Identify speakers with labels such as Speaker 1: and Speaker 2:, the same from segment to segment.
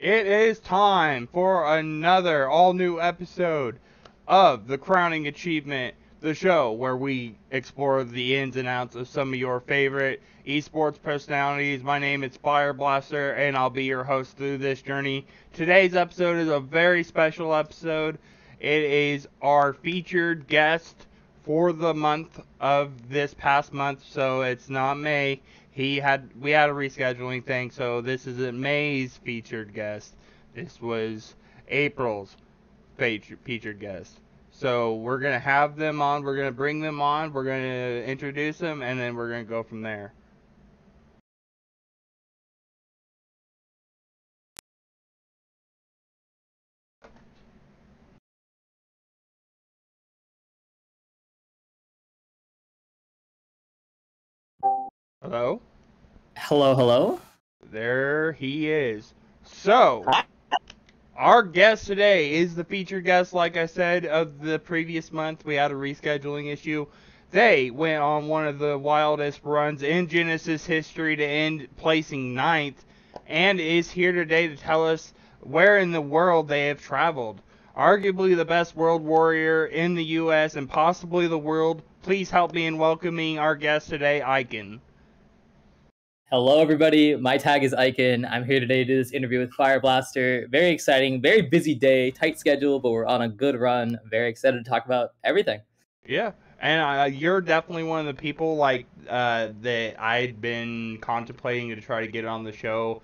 Speaker 1: It is time for another all-new episode of The Crowning Achievement, the show where we explore the ins and outs of some of your favorite esports personalities. My name is Fire Blaster, and I'll be your host through this journey. Today's episode is a very special episode. It is our featured guest for the month of this past month, so it's not May. We had a rescheduling thing, so this isn't May's featured guest. This was April's featured guest. So we're gonna have them on. We're gonna bring them on. We're gonna introduce them, and then we're gonna go from there. Hello.
Speaker 2: Hello, hello.
Speaker 1: There he is. So
Speaker 2: Hi.
Speaker 1: our guest today is the featured guest, like I said, of the previous month. We had a rescheduling issue. They went on one of the wildest runs in Genesis history to end placing ninth, and is here today to tell us where in the world they have traveled. Arguably the best world warrior in the U.S. and possibly the world. Please help me in welcoming our guest today, Ikan.
Speaker 2: Hello, everybody. My tag is Ikan. I'm here today to do this interview with Fire Blaster. Very exciting, very busy day, tight schedule, but we're on a good run. Very excited to talk about everything.
Speaker 1: Yeah, and you're definitely one of the people that I'd been contemplating to try to get on the show,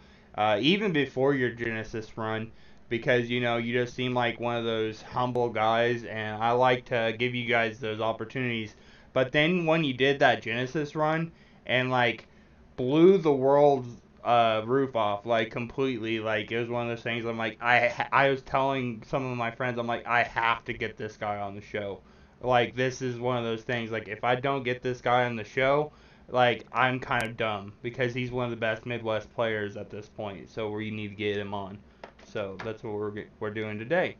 Speaker 1: even before your Genesis run, because you just seem like one of those humble guys, and I like to give you guys those opportunities. But then when you did that Genesis run and blew the world's roof off completely, it was one of those things. I'm like I was telling some of my friends, I'm like I have to get this guy on the show. This is one of those things, if I don't get this guy on the show, I'm kind of dumb, because he's one of the best Midwest players at this point, so we need to get him on. So that's what we're doing today.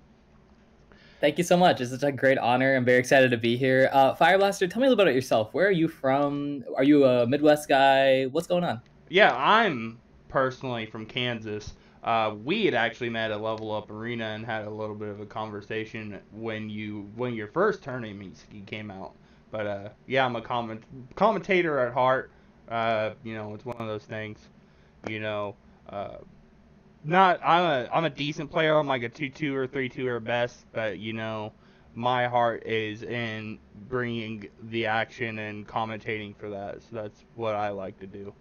Speaker 2: Thank you so much. It's such a great honor. I'm very excited to be here. Fire Blaster, tell me a little bit about yourself. Where are you from? Are you a Midwest guy? What's going on?
Speaker 1: Yeah, I'm personally from Kansas. We had actually met at Level Up Arena and had a little bit of a conversation when your first tournament came out. But yeah, I'm a commentator at heart. It's one of those things. You know, uh, not I'm a decent player. I'm like a 2-2 or 3-2 or best, but my heart is in bringing the action and commentating for that. So that's what I like to do.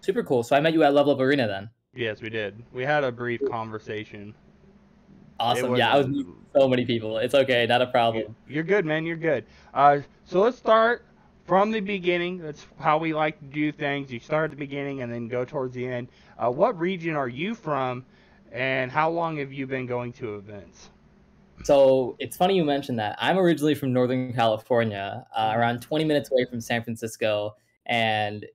Speaker 2: Super cool. So I met you at Level Up Arena then.
Speaker 1: Yes, we did. We had a brief conversation. It
Speaker 2: Awesome. Yeah, I was
Speaker 1: wasn't.
Speaker 2: meeting so many people. It's okay. Not a problem.
Speaker 1: You're good, man. You're good. So let's start from the beginning. That's how we like to do things. You start at the beginning and then go towards the end. What region are you from, and how long have you been going to events?
Speaker 2: So it's funny you mentioned that. I'm originally from Northern California, around 20 minutes away from San Francisco. And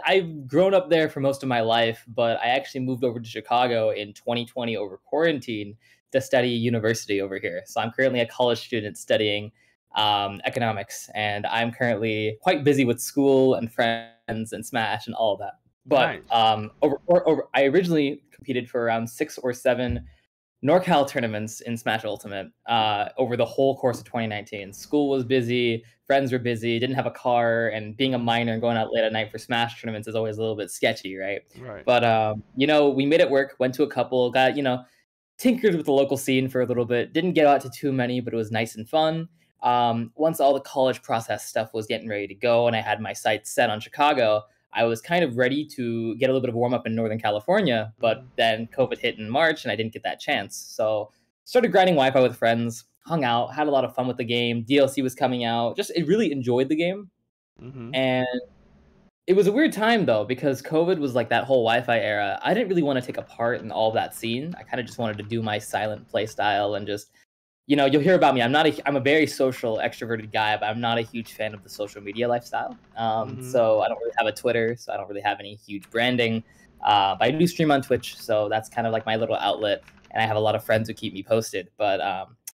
Speaker 2: I've grown up there for most of my life, but I actually moved over to Chicago in 2020 over quarantine to study university over here. So I'm currently a college student studying economics, and I'm currently quite busy with school and friends and Smash and all of that. But
Speaker 1: Nice.
Speaker 2: I originally competed for around 6 or 7 NorCal tournaments in Smash Ultimate over the whole course of 2019. School was busy, friends were busy, didn't have a car, and being a minor and going out late at night for Smash tournaments is always a little bit sketchy, right?
Speaker 1: Right.
Speaker 2: But we made it work. Went to a couple, got tinkered with the local scene for a little bit. Didn't get out to too many, but it was nice and fun. Once all the college process stuff was getting ready to go, and I had my sights set on Chicago, I was kind of ready to get a little bit of warm up in Northern California, but
Speaker 1: Mhm.
Speaker 2: then COVID hit in March and I didn't get that chance. So started grinding Wi-Fi with friends, hung out, had a lot of fun with the game. DLC was coming out. Just I really enjoyed the game.
Speaker 1: Mhm.
Speaker 2: And it was a weird time though, because COVID was like that whole Wi-Fi era. I didn't really want to take a part in all of that scene. I kind of just wanted to do my silent play style and just you'll hear about me. I'm a very social, extroverted guy, but I'm not a huge fan of the social media lifestyle.
Speaker 1: Mhm.
Speaker 2: So I don't really have a Twitter, so I don't really have any huge branding. But I do stream on Twitch, so that's kind of like my little outlet, and I have a lot of friends who keep me posted. But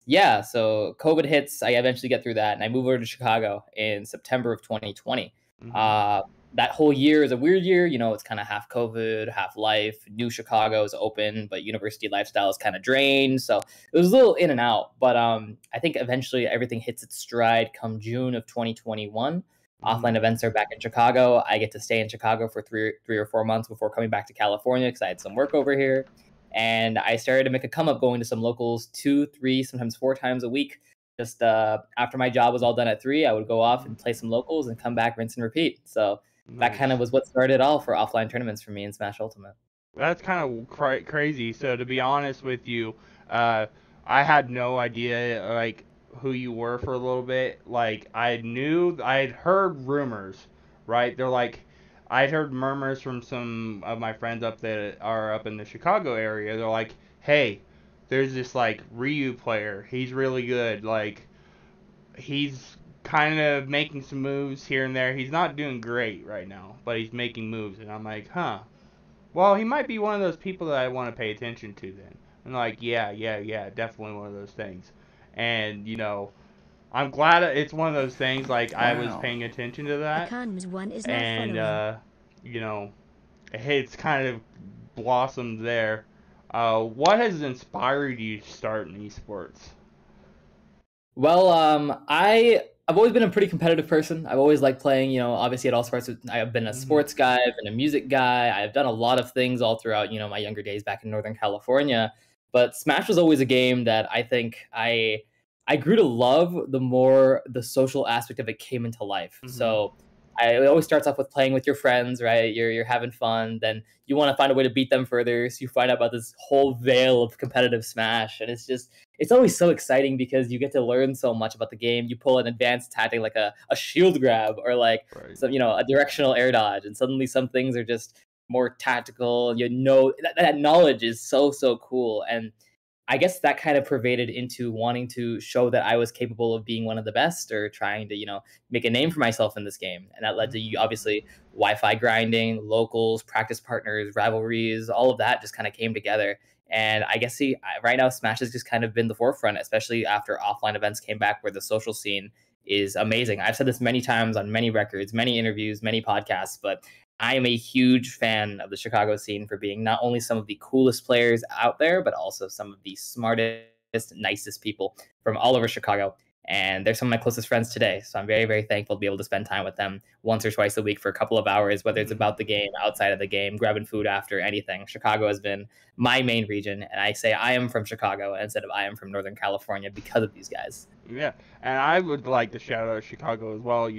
Speaker 2: yeah, so COVID hits, I eventually get through that, and I move over to Chicago in September of 2020.
Speaker 1: Mhm.
Speaker 2: Uh, that whole year is a weird year. You know, it's kind of half COVID, half life. New Chicago is open, but university lifestyle is kind of drained. So it was a little in and out. But I think eventually everything hits its stride come June of 2021.
Speaker 1: Mm-hmm.
Speaker 2: Offline events are back in Chicago. I get to stay in Chicago for three or 4 months before coming back to California because I had some work over here. And I started to make a come up going to some locals 2, 3, sometimes 4 times a week. Just after my job was all done at 3, I would go off and play some locals and come back, rinse and repeat. So that kind of
Speaker 1: Nice.
Speaker 2: was what started all for offline tournaments for me in Smash Ultimate.
Speaker 1: That's kind of crazy. So to be honest with you, uh, I had no idea like who you were for a little bit. Like I had heard rumors, right? They're like I'd heard murmurs from some of my friends up that are up in the Chicago area. They're like, "Hey, there's this like Ryu player. He's really good. Like he's kind of making some moves here and there. He's not doing great right now, but he's making moves." And I'm like, "Huh. Well, he might be one of those people that I want to pay attention to then." And like, yeah, yeah, yeah, definitely one of those things. And, I'm glad it's one of those things, like, I was
Speaker 3: Wow.
Speaker 1: paying attention to that.
Speaker 4: Ikan's one is now
Speaker 1: And,
Speaker 4: following.
Speaker 1: you know, it's kind of blossomed there. What has inspired you to start in esports?
Speaker 2: Well, I've always been a pretty competitive person. I've always liked playing, obviously at all sports. I've been a
Speaker 1: Hmm.
Speaker 2: sports guy, I've been a music guy. I've done a lot of things all throughout, my younger days back in Northern California. But Smash was always a game that I think I grew to love the more the social aspect of it came into life.
Speaker 1: Hmm.
Speaker 2: So it always starts off with playing with your friends, right? You're having fun, then you want to find a way to beat them further. So you find out about this whole veil of competitive Smash, and it's always so exciting because you get to learn so much about the game. You pull an advanced tactic like a shield grab or like
Speaker 1: Right.
Speaker 2: some a directional air dodge, and suddenly some things are just more tactical. That knowledge is so cool, and I guess that kind of pervaded into wanting to show that I was capable of being one of the best or trying to, make a name for myself in this game. And that led to obviously Wi-Fi grinding, locals, practice partners, rivalries, all of that just kind of came together. And I guess right now Smash has just kind of been the forefront, especially after offline events came back where the social scene is amazing. I've said this many times on many records, many interviews, many podcasts, but I am a huge fan of the Chicago scene for being not only some of the coolest players out there, but also some of the smartest, nicest people from all over Chicago. And they're some of my closest friends today. So I'm very, very thankful to be able to spend time with them once or twice a week for a couple of hours, whether it's
Speaker 1: Hmm.
Speaker 2: about the game, outside of the game, grabbing food after, anything. Chicago has been my main region. And I say I am from Chicago instead of I am from Northern California because of these guys.
Speaker 1: Yeah, and I would like to shout out Chicago as well.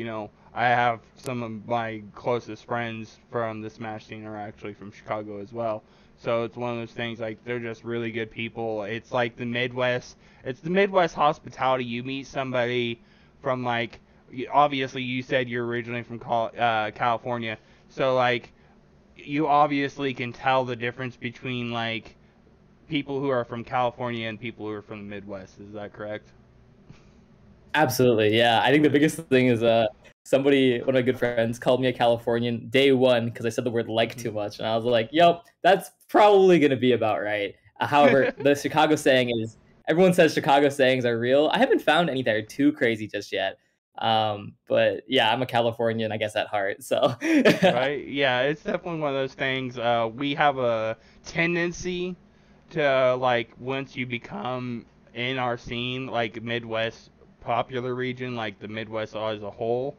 Speaker 1: I have some of my closest friends from the Smash scene are actually from Chicago as well. So it's one of those things like they're just really good people. It's like the Midwest. It's the Midwest hospitality. You meet somebody from like obviously you said you're originally from California. So like you obviously can tell the difference between like people who are from California and people who are from the Midwest. Is that correct?
Speaker 2: Absolutely, yeah. I think the biggest thing is one of my good friends called me a Californian day one because I said the word like too much, and I was like, "Yep, that's probably gonna be about right." However, the Chicago saying is everyone says Chicago sayings are real. I haven't found any that are too crazy just yet. But yeah, I'm a Californian, I guess at heart. So
Speaker 1: Right? Yeah, it's definitely one of those things. We have a tendency to like once you become in our scene, like Midwest popular region, like the Midwest as a whole,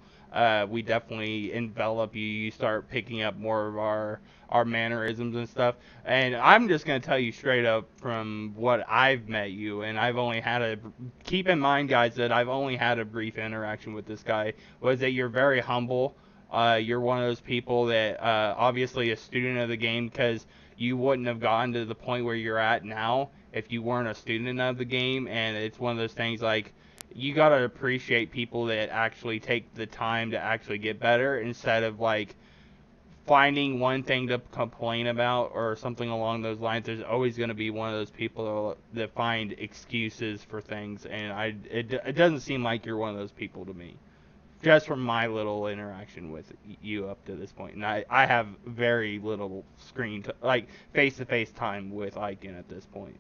Speaker 1: we definitely envelop you. You start picking up more of our mannerisms and stuff. And I'm just gonna tell you straight up from what I've met you, and I've only had a keep in mind, guys, that I've only had a brief interaction with this guy. Was that you're very humble. You're one of those people that obviously a student of the game because you wouldn't have gotten to the point where you're at now if you weren't a student of the game. And it's one of those things like you gotta appreciate people that actually take the time to actually get better instead of like finding one thing to complain about or something along those lines. There's always going to be one of those people that find excuses for things, and it doesn't seem like you're one of those people to me just from my little interaction with you up to this point. And I have very little like face to face time with Ikan at this point.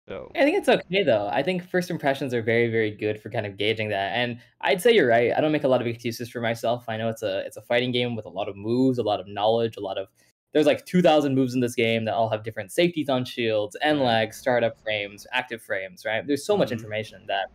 Speaker 1: So,
Speaker 2: I think it's okay though. I think first impressions are very, very good for kind of gauging that. And I'd say you're right. I don't make a lot of excuses for myself. I know it's a fighting game with a lot of moves, a lot of knowledge, a lot of there's like 2,000 moves in this game that all have different safeties on shields, end
Speaker 1: right.
Speaker 2: lags, startup frames, active frames, right? There's so much
Speaker 1: Mhm.
Speaker 2: information that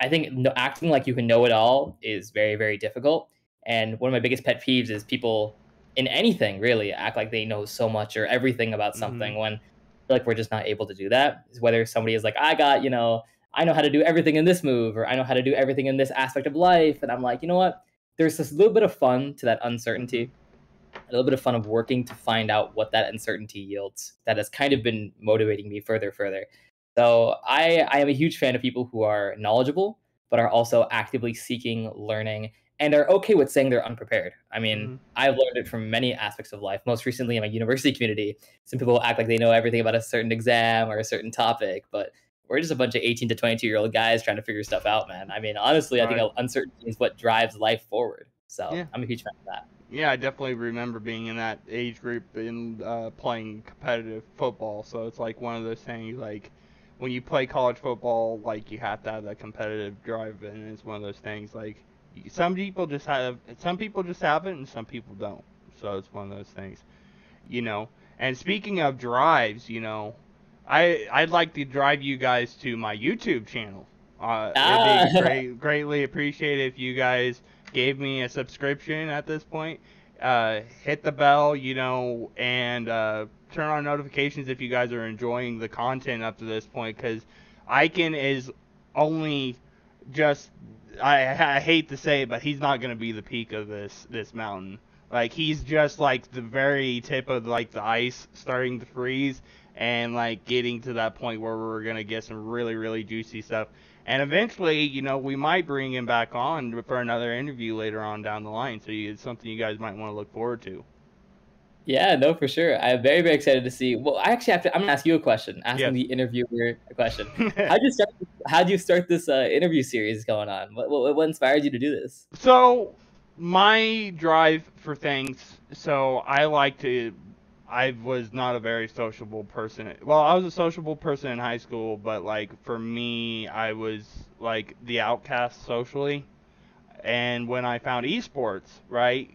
Speaker 2: I think acting like you can know it all is very, very difficult. And one of my biggest pet peeves is people in anything really act like they know so much or everything about
Speaker 1: Mhm.
Speaker 2: something when I feel like we're just not able to do that. Is whether somebody is like, I know how to do everything in this move, or I know how to do everything in this aspect of life. And I'm like, you know what? There's this little bit of fun to that
Speaker 1: Mhm.
Speaker 2: uncertainty, a little bit of fun of working to find out what that uncertainty yields. That has kind of been motivating me further, further. So I am a huge fan of people who are knowledgeable, but are also actively seeking, learning, and are okay with saying they're unprepared. I mean,
Speaker 1: Mhm.
Speaker 2: I've learned it from many aspects of life. Most recently in my university community, some people act like they know everything about a certain exam or a certain topic, but we're just a bunch of 18 to 22-year-old guys trying to figure stuff out, man. I mean, honestly, I think
Speaker 1: Right.
Speaker 2: uncertainty is what drives life forward. So
Speaker 1: Yeah.
Speaker 2: I'm a huge fan of that.
Speaker 1: Yeah, I definitely remember being in that age group and playing competitive football. So it's like one of those things like when you play college football, like you have to have that competitive drive, and it's one of those things like some people just have it, and some people don't. So it's one of those things, you know. And speaking of drives, I'd like to drive you guys to my YouTube channel. It'd
Speaker 2: Ah,
Speaker 1: be greatly appreciated if you guys gave me a subscription at this point. Hit the bell, and turn on notifications if you guys are enjoying the content up to this point. Because Ikan is only just, I hate to say it, but he's not gonna be the peak of this mountain. Like he's just like the very tip of like the ice starting to freeze and like getting to that point where we're gonna get some really really juicy stuff. And eventually, we might bring him back on for another interview later on down the line. So it's something you guys might want to look forward to.
Speaker 2: yeah, no, for sure. I'm very, very excited to see. Well, I actually have to. I'm gonna ask you a question. Asking
Speaker 1: Yes.
Speaker 2: the interviewer a question. How do you start this interview series going on? What inspired you to do this?
Speaker 1: So my drive for things. So I like to. I was not a very sociable person. Well, I was a sociable person in high school, but like for me, I was like the outcast socially. And when I found esports, right,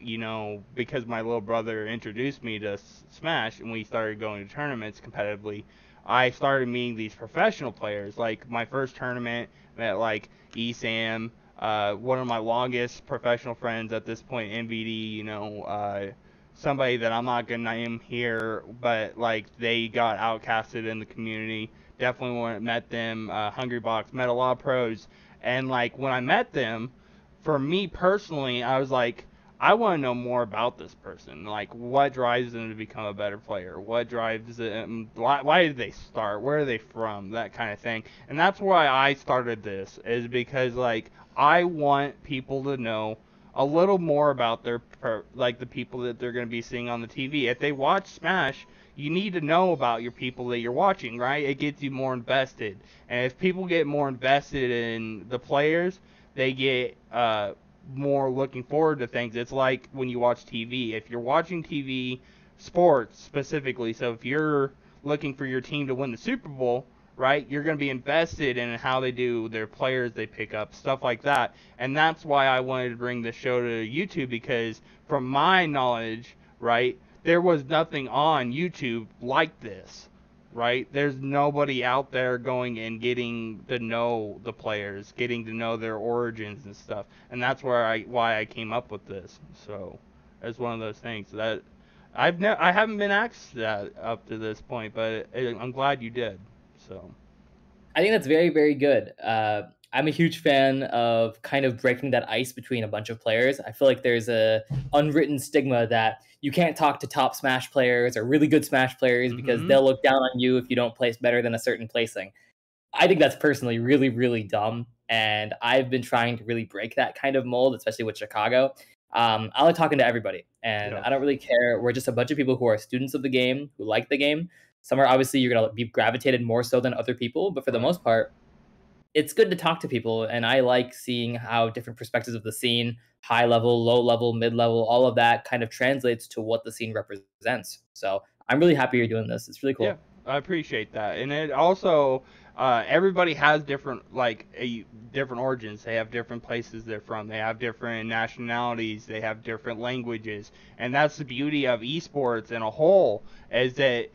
Speaker 1: because my little brother introduced me to Smash and we started going to tournaments competitively, I started meeting these professional players. Like my first tournament, met like ESAM, one of my longest professional friends at this point, MVD, somebody that I'm not gonna name here, but like they got outcasted in the community. Definitely when I met them, Hungry Box, met a lot of pros, and like when I met them, for me personally, I was like, I want to know more about this person. Like, what drives them to become a better player? What drives them? Why did they start? Where are they from? That kind of thing. And that's why I started this, is because, like, I want people to know a little more about like, the people that they're going to be seeing on the TV. If they watch Smash, you need to know about your people that you're watching, right? It gets you more invested. And if people get more invested in the players, they get more looking forward to things. It's like when you watch TV. If you're watching TV, sports specifically, so if you're looking for your team to win the Super Bowl, right, you're going to be invested in how they do, their players they pick up, stuff like that. And that's why I wanted to bring this show to YouTube, because from my knowledge, right, there was nothing on YouTube like this, right? There's nobody out there going and getting to know the players, getting to know their origins and stuff. And that's why I came up with this. So it's one of those things that I haven't been asked that up to this point, but I'm glad you did. So
Speaker 2: I think that's very, very good. I'm a huge fan of kind of breaking that ice between a bunch of players. I feel like there's a unwritten stigma that you can't talk to top Smash players or really good Smash players because
Speaker 1: mhm.
Speaker 2: they'll look down on you if you don't place better than a certain placing. I think that's personally really, really dumb. And I've been trying to really break that kind of mold, especially with Chicago. I like talking to everybody, and
Speaker 1: Yes.
Speaker 2: I don't really care. We're just a bunch of people who are students of the game, who like the game. Some are obviously you're gonna be gravitated more so than other people, but for the
Speaker 1: Right.
Speaker 2: most part, it's good to talk to people. And I like seeing how different perspectives of the scene, high level, low level, mid level, all of that kind of translates to what the scene represents. So I'm really happy you're doing this. It's really
Speaker 1: Yeah.
Speaker 2: cool.
Speaker 1: I appreciate that, and it also everybody has different origins. They have different places they're from. They have different nationalities. They have different languages, and that's the beauty of esports in a whole is that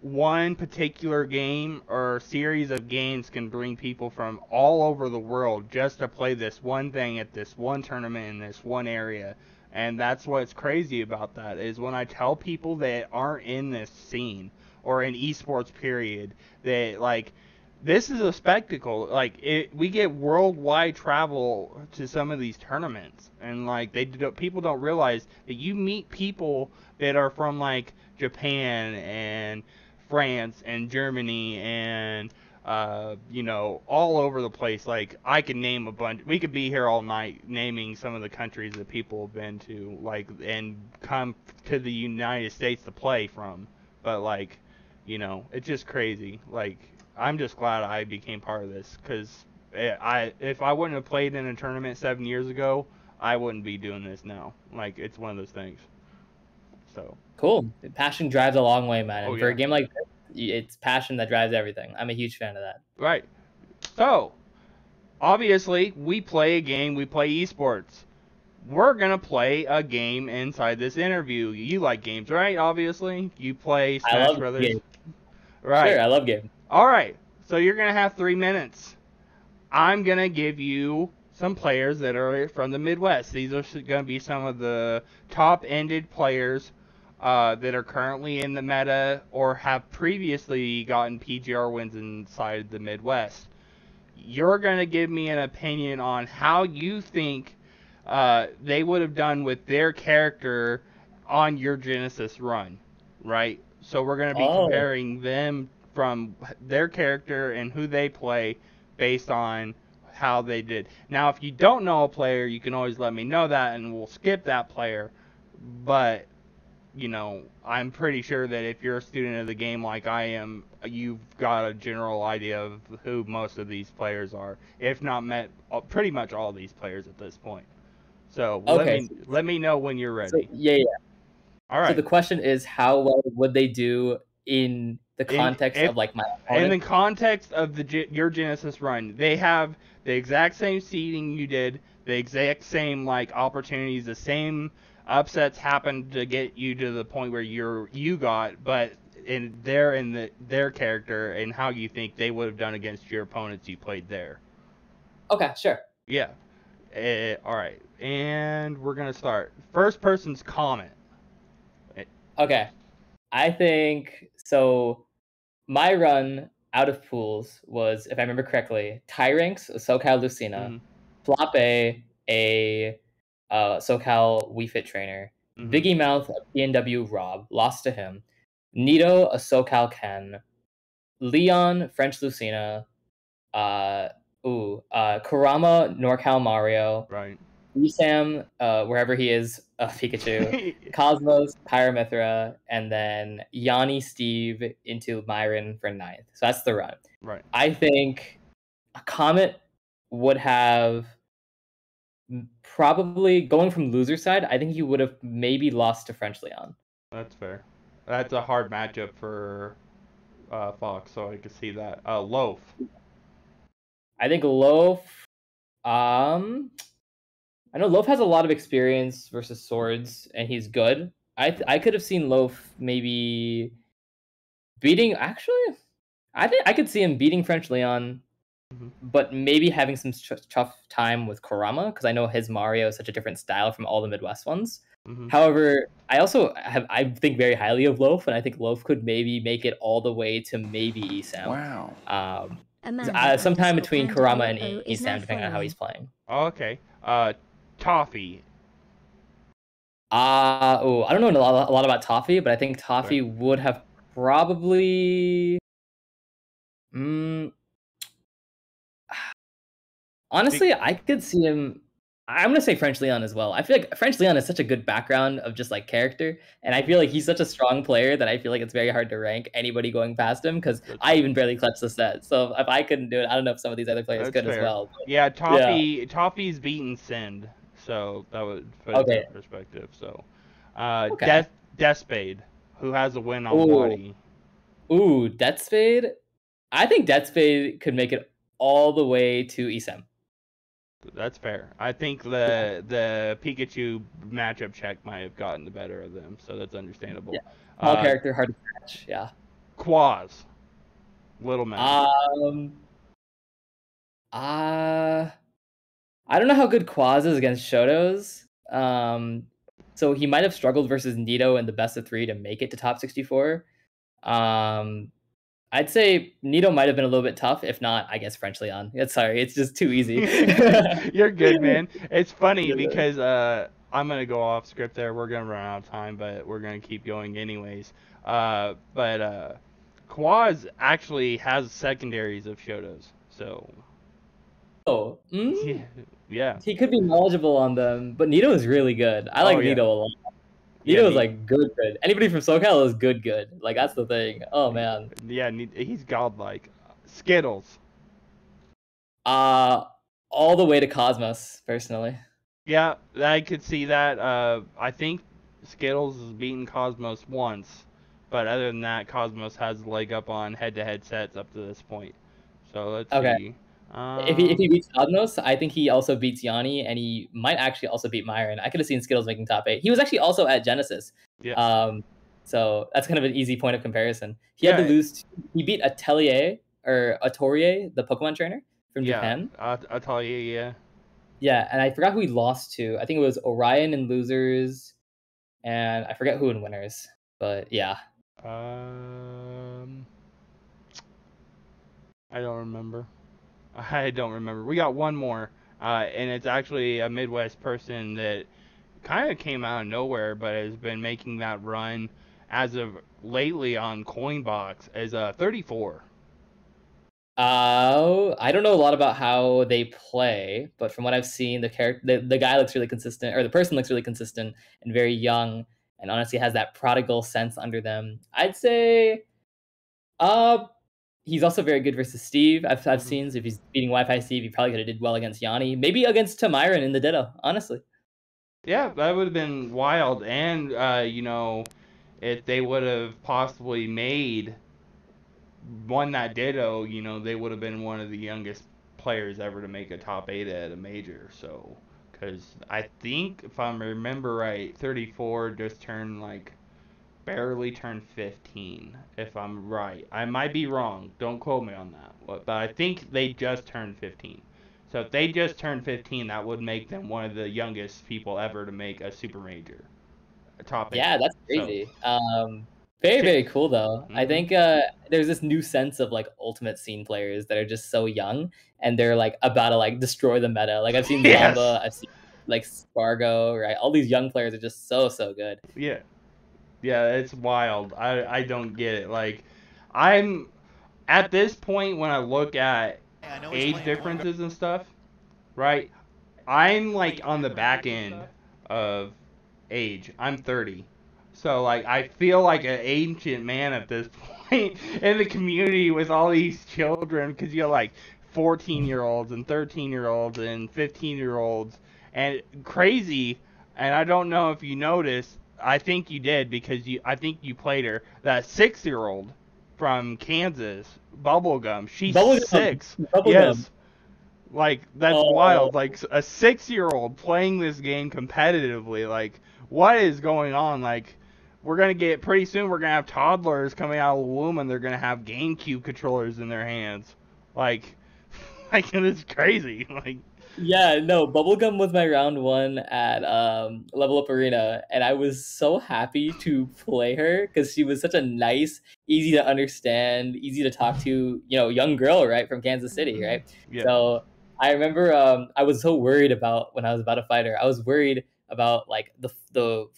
Speaker 1: one particular game or series of games can bring people from all over the world just to play this one thing at this one tournament in this one area. And that's what's crazy about that is when I tell people that aren't in this scene or in esports period that like this is a spectacle. We get worldwide travel to some of these tournaments, and like people don't realize that you meet people that are from like Japan and France and Germany and all over the place. Like I could name a bunch. We could be here all night naming some of the countries that people have been to, like and come to the United States to play from. But like, it's just crazy. Like I'm just glad I became part of this because if I wouldn't have played in a tournament 7 years ago, I wouldn't be doing this now. Like it's one of those things. So.
Speaker 2: Cool. Passion drives a long way, man.
Speaker 1: Oh
Speaker 2: And for
Speaker 1: yeah.
Speaker 2: a game like this, it's passion that drives everything. I'm a huge fan of that.
Speaker 1: Right. So, obviously, we play a game, we play esports. We're going to play a game inside this interview. You like games, right? Obviously. You play
Speaker 2: I
Speaker 1: Smash
Speaker 2: love
Speaker 1: Brothers.
Speaker 2: games.
Speaker 1: Right.
Speaker 2: Sure, I love games.
Speaker 1: All right. So, you're going to have 3 minutes. I'm going to give you some players that are from the Midwest. These are going to be some of the top-ended players that are currently in the meta or have previously gotten PGR wins inside the Midwest. You're going to give me an opinion on how you think they would have done with their character on your Genesis run, right? So we're going to be comparing them from their character and who they play based on how they did. Now, if you don't know a player, you can always let me know that and we'll skip that player. But I'm pretty sure that if you're a student of the game like I am, you've got a general idea of who most of these players are, if not met pretty much all these players at this point. So let me know when you're ready.
Speaker 2: So, yeah.
Speaker 1: All right.
Speaker 2: So the question is, how well would they do in the context of like my opponent?
Speaker 1: In the context of your Genesis run, they have the exact same seeding you did, the exact same like opportunities, the same upsets happened to get you to the point where you got, but their character and how you think they would have done against your opponents you played there.
Speaker 2: Okay, sure.
Speaker 1: Yeah. All right, and we're gonna start. First person's comment.
Speaker 2: Okay, I think so. My run out of pools was, if I remember correctly, Tyranx, SoCal Lucina, Flappe, a SoCal Wii Fit trainer, Biggie Mouth, a PNW Rob, lost to him, Nito, a SoCal Ken, Leon, French Lucina, Kurama, NorCal Mario,
Speaker 1: Right.
Speaker 2: Sam, wherever he is, Pikachu, Cosmos, Pyramithra, and then Yanni, Steve into Myron for 9th. So that's the run.
Speaker 1: Right.
Speaker 2: I think a Comet would have probably, going from loser side, I think he would have maybe lost to French Leon.
Speaker 1: That's fair. That's a hard matchup for Fox, so I could see that. Loaf.
Speaker 2: I think Loaf, I know Loaf has a lot of experience versus swords, and he's good. I could have seen Loaf maybe beating. Actually, I think I could see him beating French Leon, but maybe having some tough time with Kurama because I know his Mario is such a different style from all the Midwest ones. However, I think very highly of Loaf, and I think Loaf could maybe make it all the way to maybe ESAM.
Speaker 3: Wow.
Speaker 2: Sometime between Kurama and ESAM, depending on how he's playing.
Speaker 1: Okay. Toffee.
Speaker 2: I don't know a lot about Toffee, but I think Toffee would have probably. Honestly, I could see him. I'm gonna say French Leon as well. I feel like French Leon is such a good background of just like character, and I feel like he's such a strong player that I feel like it's very hard to rank anybody going past him because I even barely clutched the set. So if I couldn't do it, I don't know if some of these other players could as well. But,
Speaker 1: yeah, Toffee's beaten Sind, so that would put it in perspective. So, Deathspade, who has a win on Waddy.
Speaker 2: Ooh, Death Spade. I think Death Spade could make it all the way to ESM.
Speaker 1: That's fair. I think
Speaker 2: Yeah,
Speaker 1: the Pikachu matchup check might have gotten the better of them, so that's
Speaker 2: yeah.
Speaker 1: understandable.
Speaker 2: Small
Speaker 1: Uh,
Speaker 2: character, hard to catch. Yeah.
Speaker 1: Quaz, little man.
Speaker 2: Um. Uh I don't know how good Quaz is against Shotos. So he might have struggled versus Nito in the best of three to make it to top 64. Um, I'd say Nito might have been a little bit tough. If not, I guess French Leon. Sorry, it's just too easy.
Speaker 1: You're good, man. It's funny
Speaker 2: Yeah.
Speaker 1: because I'm gonna go off script there. We're gonna run out of time, but we're gonna keep going anyways. But Quaz actually has secondaries of Shotos, so
Speaker 2: Oh,
Speaker 1: yeah, yeah.
Speaker 2: he could be knowledgeable on them, but Nito is really good. I
Speaker 1: Oh
Speaker 2: like
Speaker 1: yeah,
Speaker 2: Nito a lot.
Speaker 1: yeah.
Speaker 2: Nito is like good, good. Anybody from SoCal is good, good. Like that's the thing. Oh man.
Speaker 1: Yeah, he's godlike. Skittles.
Speaker 2: Uh, all the way to Cosmos, personally.
Speaker 1: Yeah, I could see that. I think Skittles has beaten Cosmos once, but other than that, Cosmos has a leg up on head-to-head sets up to this point. So let's
Speaker 2: Okay.
Speaker 1: see.
Speaker 2: If he beats Cosmos, I think he also beats Yanni, and he might actually also beat Myron. I could have seen Skittles making top 8. He was actually also at Genesis.
Speaker 1: Yeah,
Speaker 2: Um, so that's kind of an easy point of comparison. He had to
Speaker 1: yeah,
Speaker 2: lose. He beat Atelier or Atorie, the Pokemon trainer from
Speaker 1: yeah.
Speaker 2: Japan.
Speaker 1: I'll tell you, yeah.
Speaker 2: Yeah, and I forgot who he lost to. I think it was Orion in losers, and I forget who in winners. But yeah.
Speaker 1: Um, I don't remember. I don't remember. We got one more, and it's actually a Midwest person that kind of came out of nowhere, but has been making that run as of lately on Coinbox as a 34.
Speaker 2: I don't know a lot about how they play, but from what I've seen, the guy looks really consistent, or the person looks really consistent and very young, and honestly has that prodigal sense under them. I'd say, uh, he's also very good versus Steve. I've
Speaker 1: Hmm.
Speaker 2: seen, so if he's beating Wi-Fi Steve, he probably could have did well against Yanni, maybe against Tamiron in the Ditto. Honestly,
Speaker 1: Yeah, that would have been wild. And, if they would have possibly won that Ditto, they would have been one of the youngest players ever to make a top 8 at a major. So, because I think, if I remember right, 34 just turned like barely turned 15, if I'm right. I might be wrong. Don't quote me on that. But I think they just turned 15. So if they just turned 15, that would make them one of the youngest people ever to make a super major, a top 8.
Speaker 2: yeah, that's
Speaker 1: So,
Speaker 2: crazy. Very,
Speaker 1: t-
Speaker 2: very cool though. I
Speaker 1: mm-hmm.
Speaker 2: think there's this new sense of like ultimate scene players that are just so young and they're like about to like destroy the meta. Like I've seen
Speaker 1: Yes.
Speaker 2: Zamba, I've seen like Spargo, right? All these young players are just so so good.
Speaker 1: Yeah. Yeah, it's wild. I don't get it. Like, I'm at this point when I look at age differences and stuff, right? I'm like on the back end of age. I'm 30. So like I feel like an ancient man at this point in the community with all these children because you have like 14-year-olds and 13-year-olds and 15-year-olds and crazy. And I don't know if you noticed. I think you did because I think you played her. That 6-year-old from Kansas, Bubblegum. She's
Speaker 2: Bubblegum,
Speaker 1: 6.
Speaker 2: bubblegum.
Speaker 1: Yes. Like, that's
Speaker 2: Oh,
Speaker 1: wild. Like, a 6-year-old playing this game competitively. Like, what is going on? Like, we're going to get, pretty soon, we're going to have toddlers coming out of the womb and they're going to have GameCube controllers in their hands. Like, like, it's crazy. Like,
Speaker 2: yeah, no, Bubblegum was my round one at Level Up Arena, and I was so happy to play her because she was such a nice, easy to understand, easy to talk to, young girl, right, from Kansas City, right?
Speaker 1: yeah.
Speaker 2: So I remember I was so worried about when I was about to fight her. I was worried about like the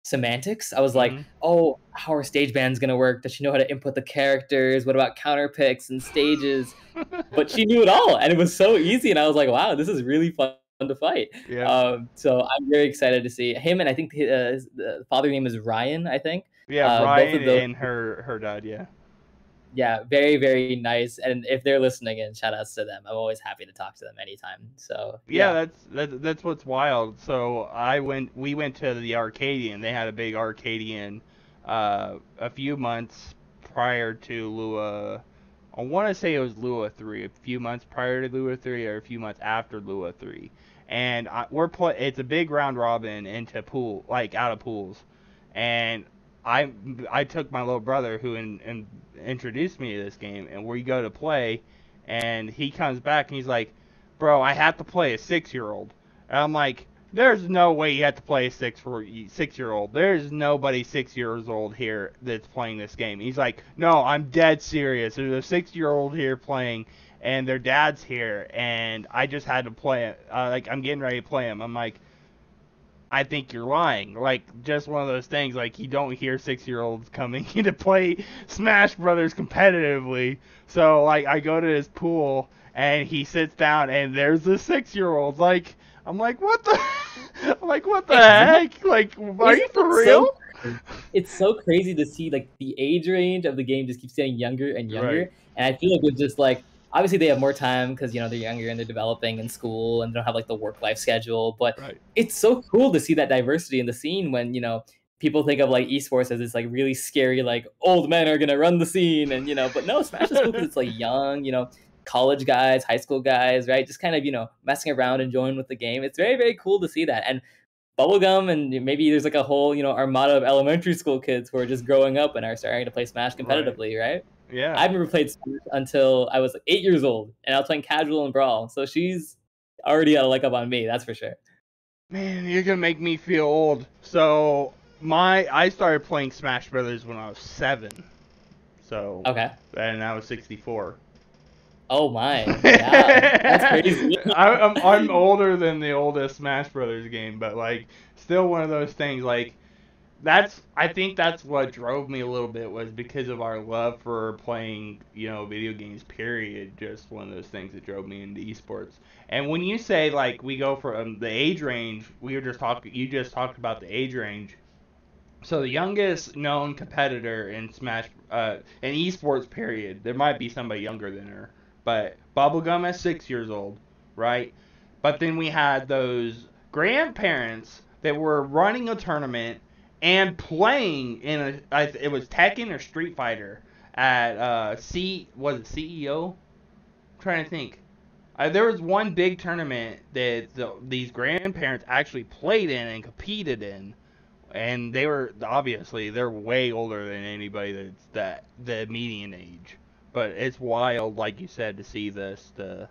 Speaker 2: semantics. I was like,
Speaker 1: Hmm.
Speaker 2: oh, how are stage bands gonna work? Does she know how to input the characters? What about counter picks and stages? But she knew it all, and it was so easy. And I was like, wow, this is really fun to fight.
Speaker 1: Yeah.
Speaker 2: So I'm very excited to see him. And I think the father name is Ryan. I think
Speaker 1: Yeah,
Speaker 2: both
Speaker 1: Ryan
Speaker 2: of those,
Speaker 1: and her dad, yeah.
Speaker 2: yeah, very very nice. And if they're listening, in shout outs to them. I'm always happy to talk to them anytime. So
Speaker 1: Yeah,
Speaker 2: yeah,
Speaker 1: that's what's wild. So we went to the Arcadian. They had a big Arcadian a few months prior to Lua. I want to say it was Lua 3, a few months prior to Lua 3 or a few months after Lua 3. And it's a big round robin into pool, like out of pools. And I I took my little brother who introduced me to this game, and we go to play, and he comes back and he's like, "Bro, I have to play a 6-year-old." And I'm like, "There's no way you have to play a 6-year-old. There's nobody 6 years old here that's playing this game." He's like, "No, I'm dead serious. There's a 6-year-old here playing, and their dad's here, and I just had to play it. Like I'm getting ready to play him." I'm like, I think you're lying. Like, just one of those things, like, you don't hear 6-year-olds coming to play Smash Brothers competitively. So, like, I go to his pool, and he sits down, and there's the 6-year-olds. Like, I'm like, what the? I'm like, what the heck? Like, are you for real?
Speaker 2: It's so crazy to see, like, the age range of the game just keeps getting younger and younger.
Speaker 1: Right.
Speaker 2: And I feel like it's just, like, obviously they have more time because, you know, they're younger and they're developing in school and they don't have, like, the work-life schedule. But
Speaker 1: Right.
Speaker 2: it's so cool to see that diversity in the scene when, you know, people think of, like, esports as this, like, really scary, like, old men are going to run the scene. And, you know, but no, Smash is cool because it's, like, young, you know, college guys, high school guys, right? Just kind of, you know, messing around, enjoying with the game. It's very, very cool to see that. And bubblegum, and maybe there's like a whole, you know, armada of elementary school kids who are just growing up and are starting to play Smash competitively, right?
Speaker 1: Yeah.
Speaker 2: I've never played Smash until I was like 8 years old, and I was playing casual and brawl. So she's already got a leg up on me, that's for sure.
Speaker 1: Man, you're gonna make me feel old. So I started playing Smash Brothers when I was 7. So
Speaker 2: Okay.
Speaker 1: and I was 64.
Speaker 2: Oh my, yeah, that's crazy.
Speaker 1: I'm older than the oldest Smash Brothers game, but like still one of those things. Like I think that's what drove me a little bit was because of our love for playing, you know, video games. Period. Just one of those things that drove me into esports. And when you say like we go from the age range, we were just talking. You just talked about the age range. So the youngest known competitor in in esports period, there might be somebody younger than her, but Bubblegum is 6 years old, right? But then we had those grandparents that were running a tournament and playing it was Tekken or Street Fighter at was it CEO? I'm trying to think. There was one big tournament that these grandparents actually played in and competed in, and they're way older than anybody the median age. But it's wild, like you said, to see the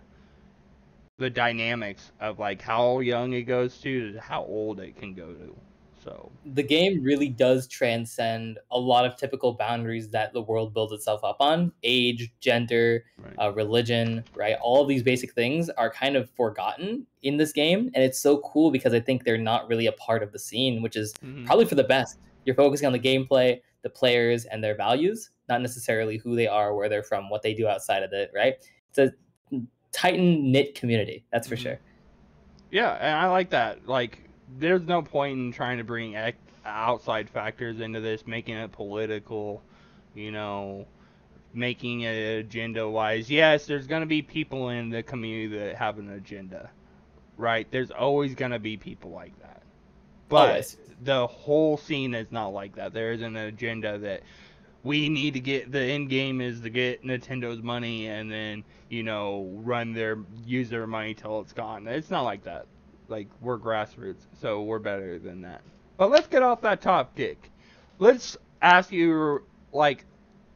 Speaker 1: dynamics of like how young it goes to how old it can go to. So
Speaker 2: The game really does transcend a lot of typical boundaries that the world builds itself up on. Age, gender,
Speaker 1: right.
Speaker 2: religion, right? All of these basic things are kind of forgotten in this game. And it's so cool because I think they're not really a part of the scene, which is probably for the best. You're focusing on the gameplay, the players, and their values, not necessarily who they are, where they're from, what they do outside of it, right? It's a tight knit community, that's for sure.
Speaker 1: Yeah, and I like that. Like, there's no point in trying to bring outside factors into this, making it political, you know, making it agenda wise. Yes, there's going to be people in the community that have an agenda, right? There's always going to be people like that. But
Speaker 2: Always.
Speaker 1: the whole scene is not like that. There is an agenda that we need to get. The end game is to get Nintendo's money and then, you know, use their money till it's gone. It's not like that. Like, we're grassroots, so we're better than that. But let's get off that topic. Let's ask you, like,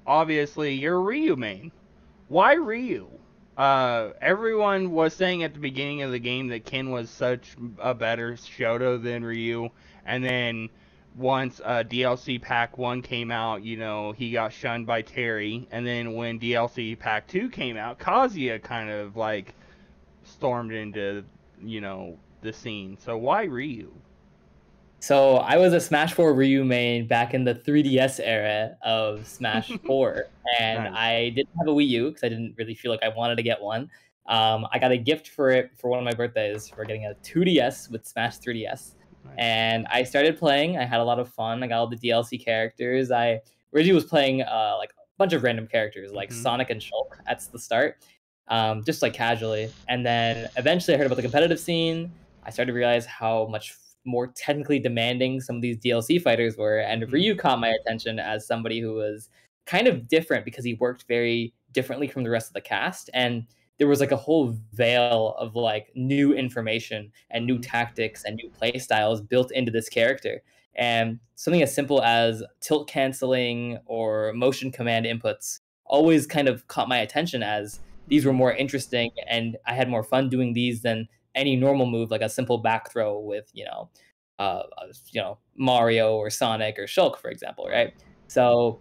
Speaker 1: obviously you're Ryu main. Why Ryu? Everyone was saying at the beginning of the game that Ken was such a better Shoto than Ryu, and then once DLC Pack 1 came out, you know, he got shunned by Terry, and then when DLC Pack 2 came out, Kazuya kind of, like, stormed into, you know, the scene. So why Ryu?
Speaker 2: So I was a Smash 4 Ryu main back in the 3DS era of Smash 4, and
Speaker 1: Nice.
Speaker 2: I didn't have a Wii U because I didn't really feel like I wanted to get one. I got a gift for it for one of my birthdays for getting a 2DS with Smash 3DS,
Speaker 1: Nice.
Speaker 2: and I started playing. I had a lot of fun. I got all the DLC characters. I originally was playing like a bunch of random characters like Sonic and Shulk at the start, just like casually, and then eventually I heard about the competitive scene. I started to realize how much more technically demanding some of these DLC fighters were, and Ryu caught my attention as somebody who was kind of different because he worked very differently from the rest of the cast, and there was like a whole veil of like new information and new
Speaker 1: Mhm.
Speaker 2: tactics and new play styles built into this character. And something as simple as tilt canceling or motion command inputs always kind of caught my attention as these were
Speaker 1: Mhm.
Speaker 2: more interesting and I had more fun doing these than any normal move like a simple back throw with, Mario or Sonic or Shulk, for example,
Speaker 1: Right.
Speaker 2: right? So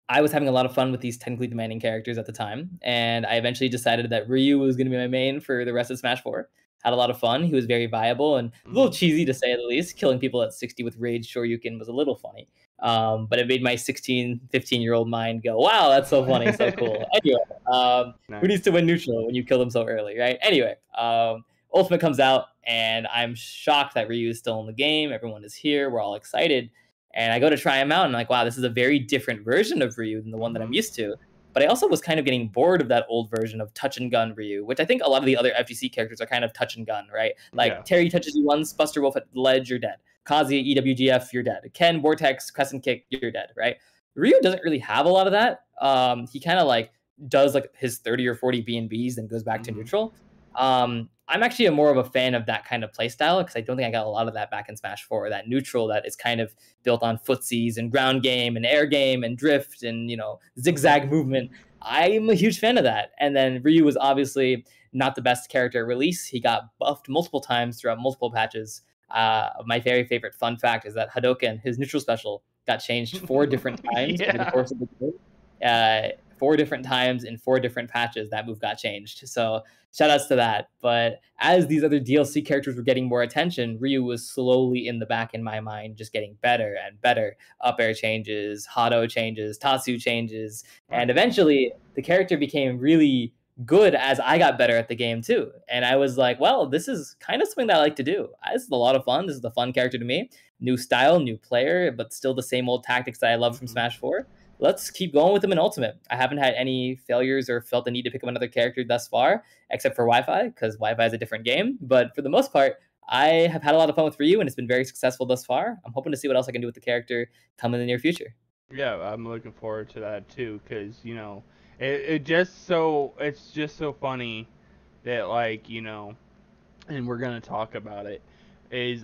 Speaker 2: I was having a lot of fun with these technically demanding characters at the time, and I eventually decided that Ryu was going to be my main for the rest of Smash 4. Had a lot of fun. He was very viable and a little
Speaker 1: Mhm.
Speaker 2: cheesy to say the least. Killing people at 60 with Rage Shoryuken was a little funny. But it made my 16, 15-year-old mind go, wow, that's so funny, so cool. Anyway, who
Speaker 1: Nice.
Speaker 2: needs to win neutral when you kill them so early, right? Anyway, Ultimate comes out, and I'm shocked that Ryu is still in the game. Everyone is here. We're all excited. And I go to try him out, and I'm like, wow, this is a very different version of Ryu than the one that I'm
Speaker 1: Mhm.
Speaker 2: used to. But I also was kind of getting bored of that old version of touch and gun Ryu, which I think a lot of the other FGC characters are kind of touch and gun, right? Like
Speaker 1: Yeah.
Speaker 2: Terry touches you once, Buster Wolf at the ledge, you're dead. Kazuya EWGF, you're dead. Ken Vortex Crescent Kick, you're dead, right? Ryu doesn't really have a lot of that. He kind of like does like his 30 or 40 B&Bs, then goes back to
Speaker 1: Mhm.
Speaker 2: neutral. I'm actually more of a fan of that kind of playstyle because I don't think I got a lot of that back in Smash 4. That neutral that is kind of built on footsies and ground game and air game and drift and
Speaker 1: Mhm.
Speaker 2: zigzag movement. I'm a huge fan of that. And then Ryu was obviously not the best character at release. He got buffed multiple times throughout multiple patches. My very favorite fun fact is that Hadoken, his neutral special, got changed 4 different times over the
Speaker 1: Yeah.
Speaker 2: course of the game. 4 different times in 4 different patches, that move got changed. So shout outs to that. But as these other DLC characters were getting more attention, Ryu was slowly in the back in my mind, just getting better and better. Up air changes, Hado changes, Tatsu changes, and
Speaker 1: Right.
Speaker 2: eventually the character became really good as I got better at the game too. And I was like, well, this is kind of something that I like to do. This is a lot of fun. This is a fun character to me. New style, new player, but still the same old tactics that I love from
Speaker 1: Mhm.
Speaker 2: Smash 4. Let's keep going with him in Ultimate. I haven't had any failures or felt the need to pick up another character thus far, except for Wi-Fi, because Wi-Fi is a different game. But for the most part, I have had a lot of fun with Ryu, and it's been very successful thus far. I'm hoping to see what else I can do with the character come in the near future.
Speaker 1: Yeah, I'm looking forward to that too, cause it just so it's just so funny that like and we're gonna talk about it, is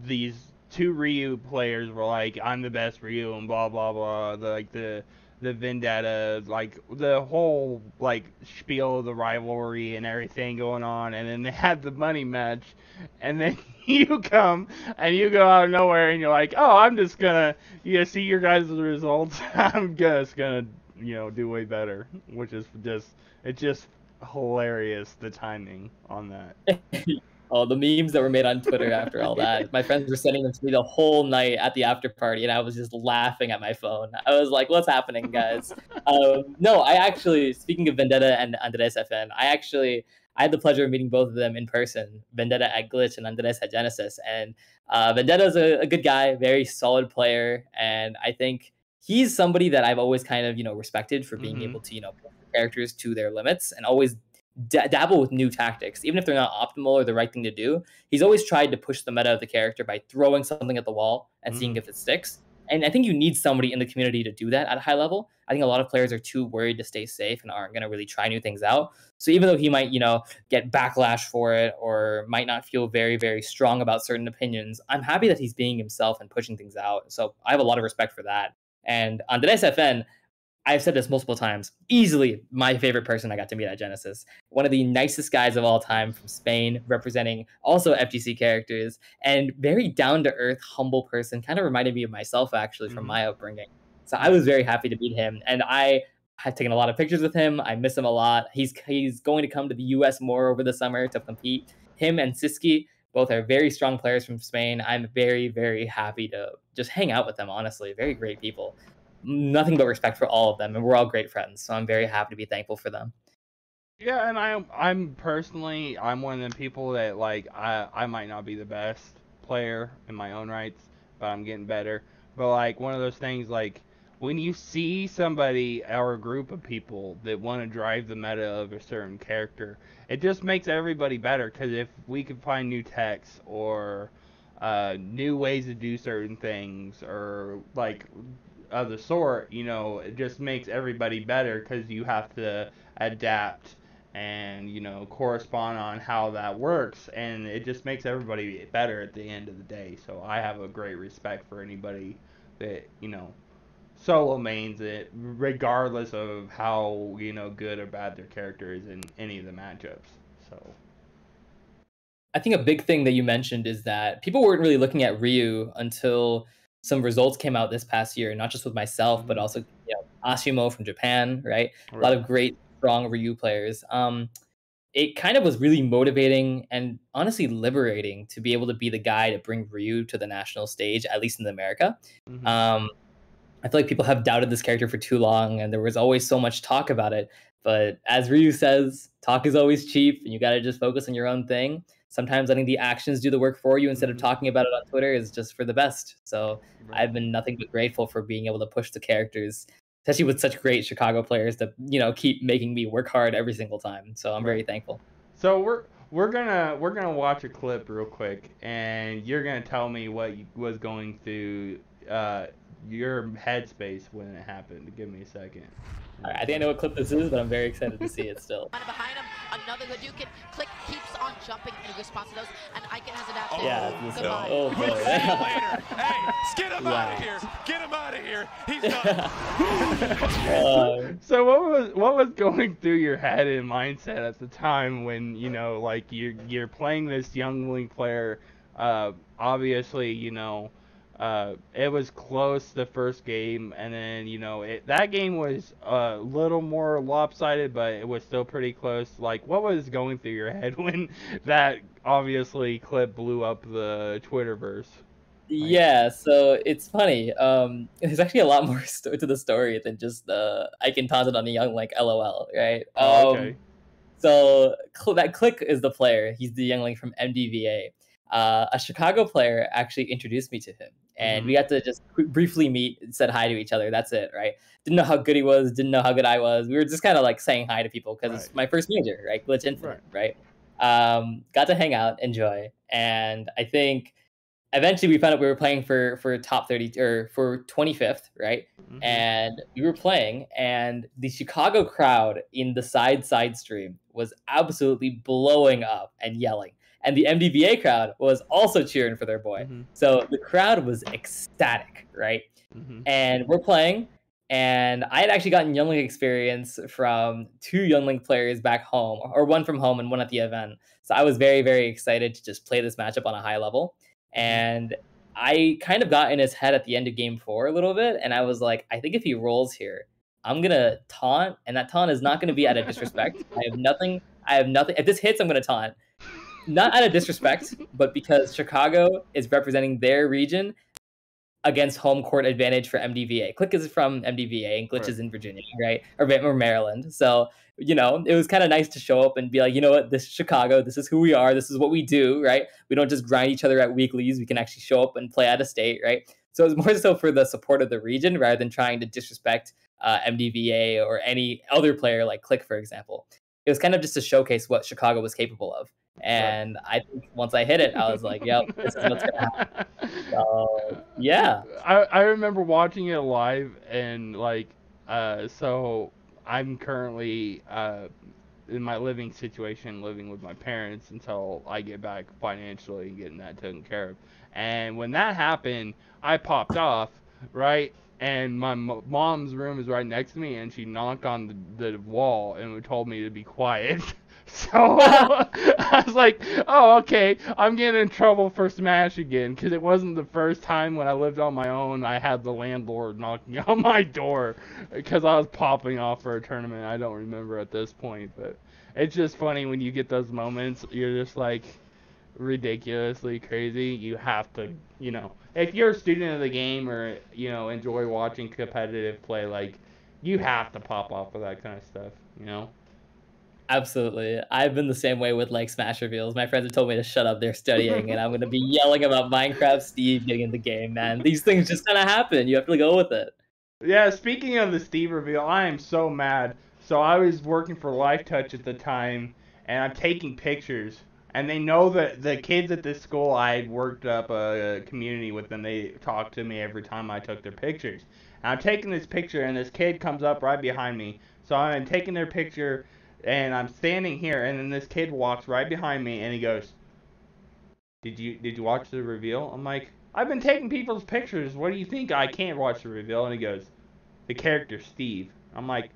Speaker 1: these two Ryu players were like, I'm the best Ryu and blah blah blah, the vendetta, like the whole like spiel of the rivalry and everything going on, and then they had the money match, and then you come and you go out of nowhere and you're like, oh, I'm just gonna see your guys' results. I'm just gonna do way better, which is just hilarious, the timing on that.
Speaker 2: Oh, the memes that were made on Twitter after all that. My friends were sending them to me the whole night at the after party, and I was just laughing at my phone. I was like, what's happening, guys? No, I actually, speaking of Vendetta and Andres FN, I had the pleasure of meeting both of them in person. Vendetta at Glitch and Andres at Genesis. And Vendetta's a good guy, very solid player, and I think he's somebody that I've always kind of, respected for being
Speaker 1: Mhm.
Speaker 2: able to, push the characters to their limits and always dabble with new tactics, even if they're not optimal or the right thing to do. He's always tried to push the meta of the character by throwing something at the wall and seeing
Speaker 1: Mhm.
Speaker 2: if it sticks. And I think you need somebody in the community to do that at a high level. I think a lot of players are too worried to stay safe and aren't going to really try new things out. So even though he might, get backlash for it or might not feel very, very strong about certain opinions, I'm happy that he's being himself and pushing things out. So I have a lot of respect for that. And Andres FN, I've said this multiple times, easily my favorite person I got to meet at Genesis. One of the nicest guys of all time from Spain, representing also FGC characters, and very down to earth, humble person. Kind of reminded me of myself, actually, from
Speaker 1: Mhm.
Speaker 2: my upbringing. So I was
Speaker 1: Nice.
Speaker 2: very happy to meet him. And I had taken a lot of pictures with him. I miss him a lot. He's going to come to the US more over the summer to compete. Him and Siski both are very strong players from Spain. I'm very, very happy to just hang out with them, honestly. Very great people. Nothing but respect for all of them, and we're all great friends. So I'm very happy to be thankful for them.
Speaker 1: Yeah, and I'm personally I'm one of the people that like I might not be the best player in my own rights, but I'm getting better. But like one of those things, like when you see somebody or a group of people that want to drive the meta of a certain character, it just makes everybody better. Because if we could find new techs or new ways to do certain things, or like of the sort, you know, it just makes everybody better because you have to adapt and, you know, correspond on how that works, and it just makes everybody better at the end of the day. So I have a great respect for anybody that, you know, solo mains it, regardless of how, you know, good or bad their character is in any of the matchups. So
Speaker 2: I think a big thing that you mentioned is that people weren't really looking at Ryu until some results came out this past year, not just with myself, but
Speaker 1: hmm
Speaker 2: also Ashimo from Japan, right? A lot
Speaker 1: right.
Speaker 2: of great, strong Ryu players. It kind of was really motivating and honestly liberating to be able to be the guy to bring Ryu to the national stage, at least in America.
Speaker 1: hmm
Speaker 2: Um, I feel like people have doubted this character for too long, and there was always so much talk about it. But as Ryu says, talk is always cheap, and you got to just focus on your own thing. Sometimes letting the actions do the work for you instead of
Speaker 1: hmm
Speaker 2: talking about it on Twitter is just for the best. So
Speaker 1: right.
Speaker 2: I've been nothing but grateful for being able to push the characters, especially with such great Chicago players to keep making me work hard every single time. So I'm very
Speaker 1: Right.
Speaker 2: thankful.
Speaker 1: So we're gonna watch a clip real quick, and you're gonna tell me what was going through uh, your headspace when it happened. Give me a second.
Speaker 2: All right, I think I know what clip this is, but I'm very excited to see it still.
Speaker 3: Behind him, another Hadouken. Click keeps on jumping in response to those, and Ikan has adapted.
Speaker 2: Yeah, this is,
Speaker 3: Goodbye.
Speaker 2: oh
Speaker 4: We'll see you
Speaker 2: boy.
Speaker 4: later. Hey, get him out of here. Get him out of here. He's done.
Speaker 1: So what was going through your head and mindset at the time when, you know, like you're playing this youngling player? Obviously, you know, it was close the first game, and then, you know, that game was a little more lopsided, but it was still pretty close. Like, what was going through your head when that obviously clip blew up the Twitterverse? Like,
Speaker 2: Yeah, so it's funny. There's actually a lot more to the story than just I can toss it on a young like LOL, right?
Speaker 1: oh, okay.
Speaker 2: So that Click is the player. He's the youngling from MDVA. A Chicago player actually introduced me to him, and we
Speaker 1: Mhm.
Speaker 2: got to just briefly meet, and said hi to each other. That's it, right? Didn't know how good he was, didn't know how good I was. We were just kind of like saying hi to people because
Speaker 1: Right.
Speaker 2: it's my first major, right? Glitch
Speaker 1: Right.
Speaker 2: Infinite, right? Got to hang out, enjoy, and I think eventually we found out we were playing for top 30 or for 25th, right?
Speaker 1: Mhm.
Speaker 2: And we were playing, and the Chicago crowd in the side stream was absolutely blowing up and yelling, and the MDVA crowd was also cheering for their boy.
Speaker 1: Mhm.
Speaker 2: So the crowd was ecstatic, right?
Speaker 1: Mhm.
Speaker 2: And we're playing, and I had actually gotten youngling experience from two youngling players back home, or one from home and one at the event. So I was very, very excited to just play this matchup on a high level.
Speaker 1: Mhm.
Speaker 2: And I kind of got in his head at the end of game 4 a little bit, and I was like, I think if he rolls here, I'm gonna taunt, and that taunt is not gonna be out of disrespect. I have nothing. I have nothing. If this hits, I'm gonna taunt. Not out of disrespect, but because Chicago is representing their region against home court advantage for MDVA. Click is from MDVA and Glitch
Speaker 1: Right.
Speaker 2: is in Virginia, right? Or Maryland. So, it was kind of nice to show up and be like, you know what, this is Chicago. This is who we are. This is what we do, right? We don't just grind each other at weeklies. We can actually show up and play out of state, right? So it was more so for the support of the region rather than trying to disrespect MDVA or any other player like Click, for example. It was kind of just to showcase what Chicago was capable of.
Speaker 1: Right.
Speaker 2: And I think once I hit it, I was like, yep, this is what's going to happen. So, yeah.
Speaker 1: I remember watching it live, and like so I'm currently in my living situation, living with my parents until I get back financially and getting that taken care of. And when that happened, I popped off, right? And my mom's room is right next to me, and she knocked on the wall and told me to be quiet. So I was like, oh, okay, I'm getting in trouble for Smash again, because it wasn't the first time when I lived on my own I had the landlord knocking on my door because I was popping off for a tournament. I don't remember at this point, but it's just funny when you get those moments. You're just like ridiculously crazy. You have to, you know, if you're a student of the game or, you know, enjoy watching competitive play, like, you have to pop off with that kind of stuff, you know?
Speaker 2: Absolutely. I've been the same way with like Smash reveals. My friends have told me to shut up, they're studying, and I'm gonna be yelling about Minecraft Steve getting in the game, man. These things just kinda happen. You have to go with it.
Speaker 1: Yeah, speaking of the Steve reveal, I am so mad. So I was working for Life Touch at the time, and I'm taking pictures And they know that the kids at this school, I worked up a community with them. They talked to me every time I took their pictures. And I'm taking this picture, and this kid comes up right behind me. So I'm taking their picture, and I'm standing here, and then this kid walks right behind me, and he goes, "Did you watch the reveal?" I'm like, "I've been taking people's pictures. What do you think? I can't watch the reveal." And he goes, "The character Steve." I'm like,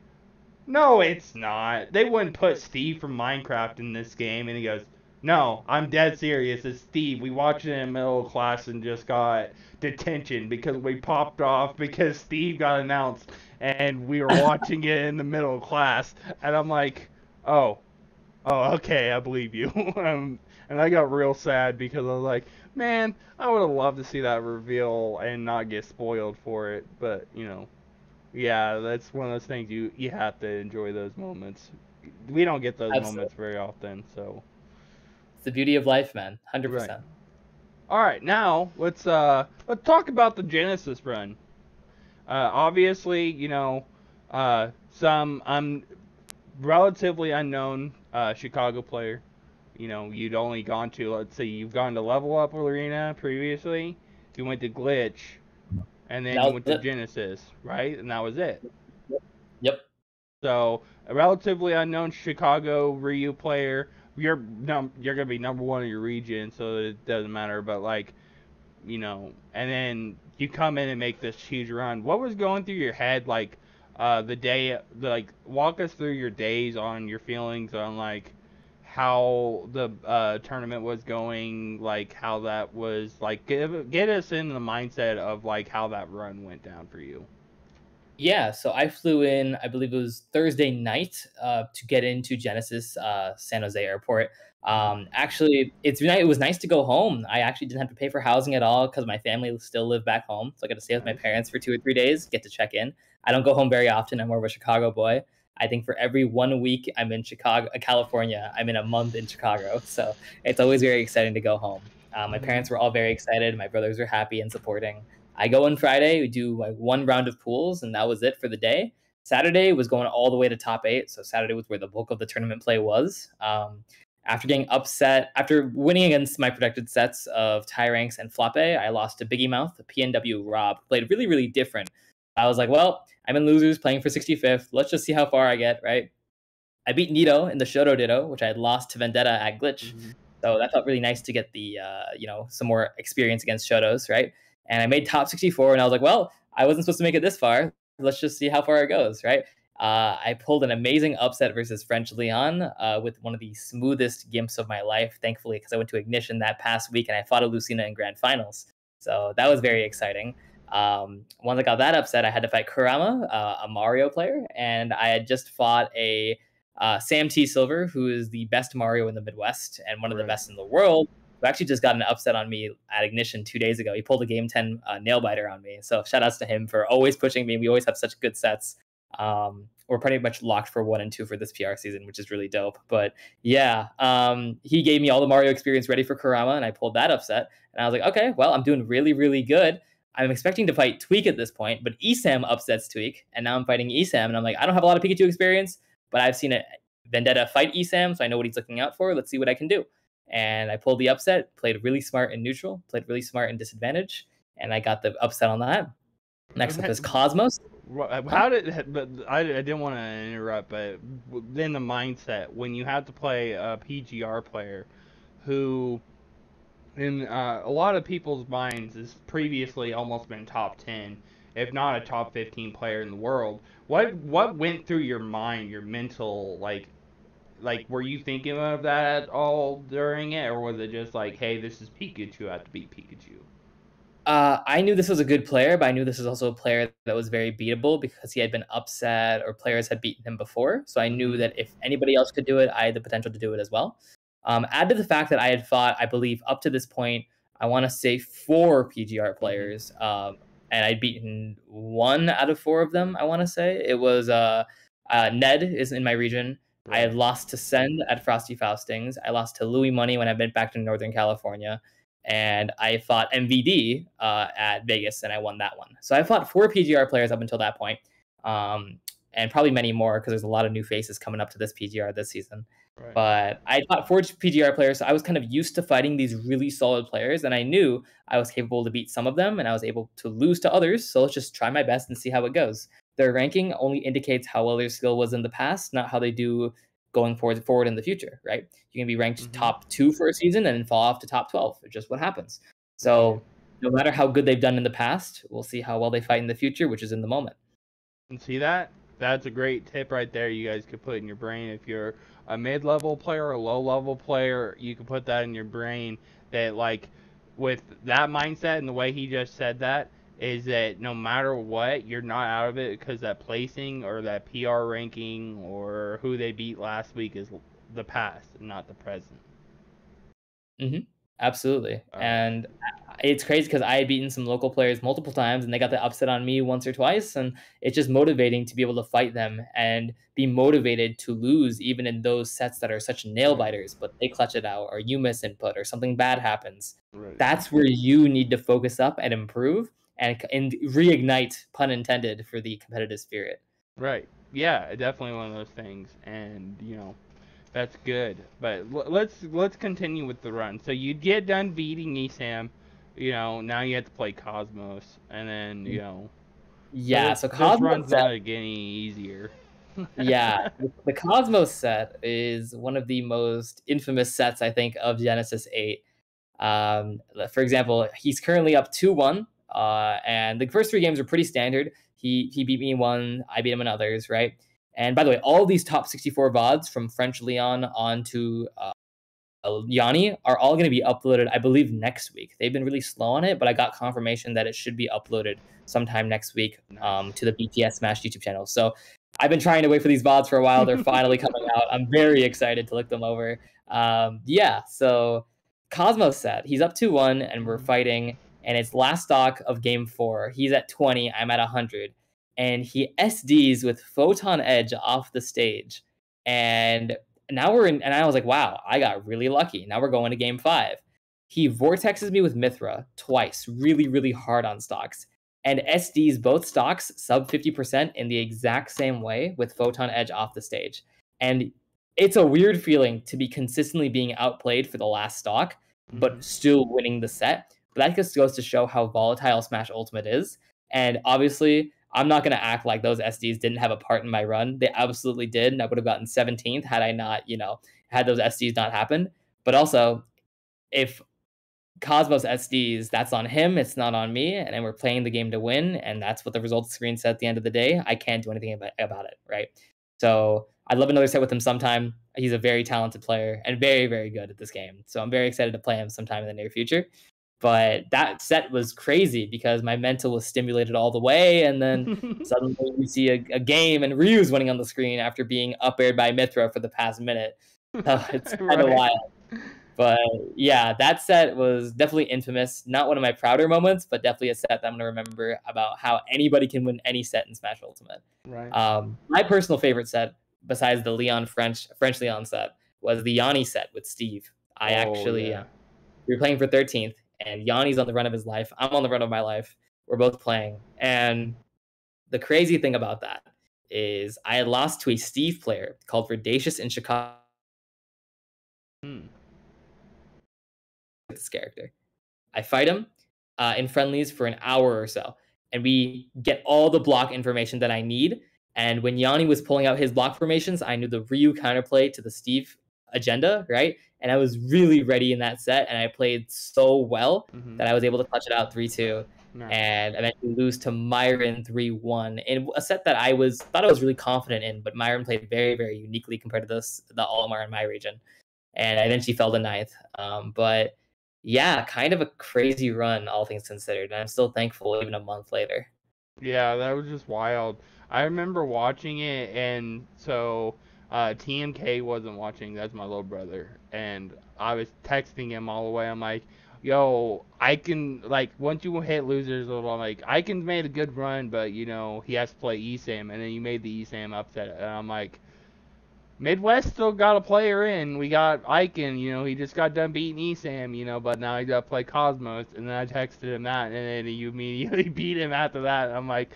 Speaker 1: "No, it's not. They wouldn't put Steve from Minecraft in this game." And he goes, "No, I'm dead serious. It's Steve. We watched it in middle class and just got detention because we popped off because Steve got announced and we were watching it in the middle class." And I'm like, "Oh, okay, I believe you." And I got real sad because I was like, "Man, I would have loved to see that reveal and not get spoiled for it." But, yeah, that's one of those things you have to enjoy those moments. We don't get those
Speaker 2: Absolutely.
Speaker 1: moments very often, so.
Speaker 2: It's the beauty of life, man.
Speaker 1: Right.
Speaker 2: 100%.
Speaker 1: All right, now let's talk about the Genesis run. Obviously, some relatively unknown Chicago player. You'd only gone to, let's see, you've gone to Level Up Arena previously. You went to Glitch, and then
Speaker 2: That
Speaker 1: you
Speaker 2: was
Speaker 1: went to
Speaker 2: it.
Speaker 1: Genesis, right? And that was it.
Speaker 2: Yep.
Speaker 1: So a relatively unknown Chicago Ryu player. You're gonna be number one in your region, so it doesn't matter. But and then you come in and make this huge run. What was going through your head, the day, walk us through your days on your feelings on how the tournament was going, how that was get us in the mindset of how that run went down for you.
Speaker 2: Yeah, so I flew in, I believe it was Thursday night, to get into Genesis San Jose Airport. Actually, it was nice to go home. I actually didn't have to pay for housing at all because my family still lived back home. So I got to stay with my
Speaker 1: Nice.
Speaker 2: parents for 2 or 3 days, get to check in. I don't go home very often. I'm more of a Chicago boy. I think for every 1 week I'm in California, I'm in a month in Chicago. So it's always very exciting to go home. My parents were all very excited. My brothers were happy and supporting. I go in Friday, we do like one round of pools, and that was it for the day. Saturday was going all the way to top 8, so Saturday was where the bulk of the tournament play was. After winning against my projected sets of tie ranks and Flappe, I lost to Biggie Mouth, the PNW Rob, played really, really different. I was like, well, I'm in losers playing for 65th. Let's just see how far I get, right? I beat Nito in the Shoto Ditto, which I had lost to Vendetta at Glitch.
Speaker 1: Mm-hmm.
Speaker 2: So that felt really nice to get the, some more experience against Shotos, right? And I made top 64, and I was like, well, I wasn't supposed to make it this far. Let's just see how far it goes, right? I pulled an amazing upset versus French Leon with one of the smoothest gimps of my life, thankfully, because I went to Ignition that past week and I fought a Lucina in grand finals. So that was very exciting. Once I got that upset, I had to fight Kurama, a Mario player, and I had just fought a Sam T. Silver, who is the best Mario in the Midwest and one of the best in the world, who actually just got an upset on me at Ignition 2 days ago. He pulled a Game 10 nail biter on me. So shout outs to him for always pushing me. We always have such good sets. We're pretty much locked for 1 and 2 for this PR season, which is really dope. But yeah, he gave me all the Mario experience ready for Kurama, and I pulled that upset. And I was like, okay, well, I'm doing really, really good. I'm expecting to fight Tweak at this point, but Esam upsets Tweak, and now I'm fighting Esam, and I'm like, I don't have a lot of Pikachu experience, but I've seen a Vendetta fight Esam, so I know what he's looking out for. Let's see what I can do. And I pulled the upset, played really smart in neutral, played really smart in disadvantage, and I got the upset on that. Next up is Cosmos.
Speaker 1: How did? But I didn't want to interrupt, but then the mindset when you have to play a PGR player, who, in a lot of people's minds, has previously almost been top 10, if not a top 15 player in the world. What went through your mind, your mental were you thinking of that at all during it, or was it just like, hey, this is Pikachu, I have to beat Pikachu?
Speaker 2: I knew this was a good player, but I knew this was also a player that was very beatable because he had been upset or players had beaten him before. So I knew that if anybody else could do it, I had the potential to do it as well. Add to the fact that I had fought, I believe, up to this point, I want to say 4 PGR players, and I'd beaten 1 out of 4 of them. I want to say it was Ned is in my region. I had lost to Send at Frosty Faustings. I lost to Louis Money when I went back to Northern California. And I fought MVD at Vegas, and I won that one. So I fought 4 PGR players up until that point, and probably many more because there's a lot of new faces coming up to this PGR this season.
Speaker 1: Right.
Speaker 2: But I taught 4 PGR players, so I was kind of used to fighting these really solid players, and I knew I was capable to beat some of them, and I was able to lose to others. So let's just try my best and see how it goes. Their ranking only indicates how well their skill was in the past, not how they do going forward in the future, right? You can be ranked
Speaker 1: Mm-hmm.
Speaker 2: top 2 for a season and then fall off to top 12. It's just what happens.
Speaker 1: Right.
Speaker 2: So no matter how good they've done in the past, we'll see how well they fight in the future, which is in the moment.
Speaker 1: And see that? That's a great tip right there you guys could put in your brain. If you're a mid-level player or a low-level player, you can put that in your brain that, like, with that mindset and the way he just said that, is that no matter what, you're not out of it because that placing or that PR ranking or who they beat last week is the past and not the present.
Speaker 2: Mhm. Absolutely. And it's crazy because I had beaten some local players multiple times, and they got the upset on me once or twice, and it's just motivating to be able to fight them and be motivated to lose even in those sets that are such nail
Speaker 1: Right.
Speaker 2: biters, but they clutch it out, or you miss input, or something bad happens.
Speaker 1: Right.
Speaker 2: That's where you need to focus up and improve and reignite, pun intended, for the competitive spirit.
Speaker 1: Right. Yeah, definitely one of those things. And, that's good. But let's continue with the run. So you get done beating ESAM, now you have to play Cosmos, and then,
Speaker 2: Yeah, so
Speaker 1: this run's
Speaker 2: Cosmos set,
Speaker 1: not getting any easier.
Speaker 2: yeah, the Cosmos set is one of the most infamous sets, I think, of Genesis 8. For example, he's currently up 2-1, and the first 3 games are pretty standard. He beat me in one, I beat him in others, right? And by the way, all these top 64 VODs from French Leon on to Yanni are all going to be uploaded, I believe, next week. They've been really slow on it, but I got confirmation that it should be uploaded sometime next week to the BTS Smash YouTube channel. So I've been trying to wait for these VODs for a while. They're finally coming out. I'm very excited to look them over. Yeah, so Cosmos set, he's up 2-1, and we're fighting, and it's last stock of game 4. He's at 20, I'm at 100, and he SDs with Photon Edge off the stage. And now we're in, and I was like, wow, I got really lucky. Now we're going to game 5. He vortexes me with Mithra twice, really, really hard on stocks, and SDs both stocks sub 50% in the exact same way with Photon Edge off the stage. And it's a weird feeling to be consistently being outplayed for the last stock, but still winning the set. But that just goes to show how volatile Smash Ultimate is. And obviously, I'm not going to act like those SDs didn't have a part in my run. They absolutely did, and I would have gotten 17th had I not, had those SDs not happened. But also, if Cosmos SDs, that's on him, it's not on me, and then we're playing the game to win, and that's what the results screen said at the end of the day. I can't do anything about it, right? So I'd love another set with him sometime. He's a very talented player and very, very good at this game. So I'm very excited to play him sometime in the near future. But that set was crazy because my mental was stimulated all the way, and then suddenly we see a game and Ryu's winning on the screen after being up aired by Mithra for the past minute. So it's kind of wild. But yeah, that set was definitely infamous. Not one of my prouder moments, but definitely a set that I'm going to remember about how anybody can win any set in Smash Ultimate.
Speaker 1: Right.
Speaker 2: My personal favorite set, besides the French Leon set, was the Yanni set with Steve. We were playing for 13th, and Yanni's on the run of his life. I'm on the run of my life. We're both playing. And the crazy thing about that is I had lost to a Steve player called Verdacious in Chicago. This character. I fight him in friendlies for an hour or so, and we get all the block information that I need. And when Yanni was pulling out his block formations, I knew the Ryu counterplay to the Steve agenda, right? And I was really ready in that set, and I played so well that I was able to clutch it out 3-2, and eventually lose to Myron 3-1 in a set that I thought I was really confident in, but Myron played very, very uniquely compared to the Olimar in my region, and I eventually fell to 9th. But yeah, kind of a crazy run, all things considered, and I'm still thankful even a month later.
Speaker 1: Yeah, that was just wild. I remember watching it, and so TMK wasn't watching. That's my little brother, and I was texting him all the way. I'm like, "Yo, I can once you hit losers, I'm like, I can make a good run, but he has to play ESAM, and then you made the ESAM upset, and I'm like." Midwest still got a player in. We got Ikan, he just got done beating ESAM, but now he got to play Cosmos. And then I texted him that, and then you immediately beat him after that. And I'm like,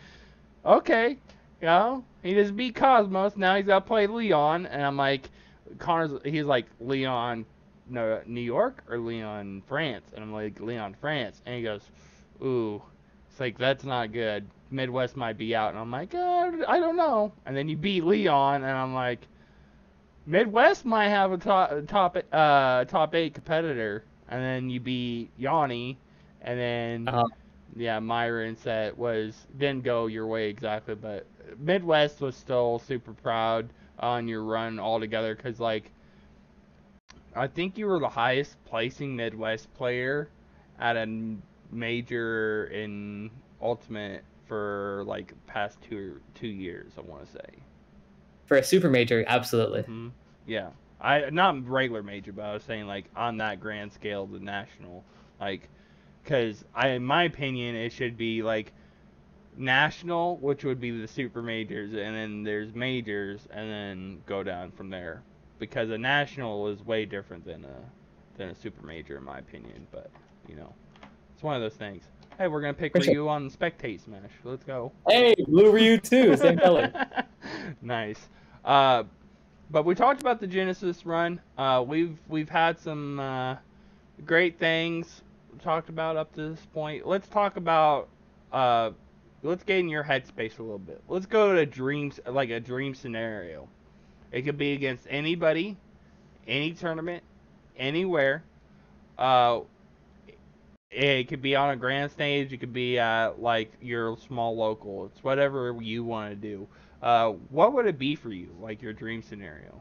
Speaker 1: okay, he just beat Cosmos. Now he's got to play Leon. And I'm like, he's like, Leon, no, New York or Leon, France? And I'm like, Leon, France. And he goes, ooh, it's like, that's not good. Midwest might be out. And I'm like, I don't know. And then you beat Leon, and I'm like, Midwest might have a top 8 competitor. And then you beat Yanni, and then yeah, Myron said didn't go your way exactly, but Midwest was still super proud on your run altogether, because like, I think you were the highest placing Midwest player at a major in Ultimate for like past 2 years, I want to say.
Speaker 2: For a super major, absolutely.
Speaker 1: Mm-hmm. Yeah, I not regular major, but I was saying like on that grand scale, the national, like, because in my opinion, it should be like national, which would be the super majors, and then there's majors, and then go down from there. Because a national is way different than a super major, in my opinion. But it's one of those things. Hey, we're gonna pick Ryu on Spectate Smash. Let's go.
Speaker 2: Hey, blue Ryu too, same color.
Speaker 1: Nice. But we talked about the Genesis run. We've had some great things talked about up to this point. Let's talk about let's get in your headspace a little bit. Let's go to dreams, like a dream scenario. It could be against anybody, any tournament, anywhere. It could be on a grand stage. It could be at like your small local. It's whatever you want to do. What would it be for you, like your dream scenario?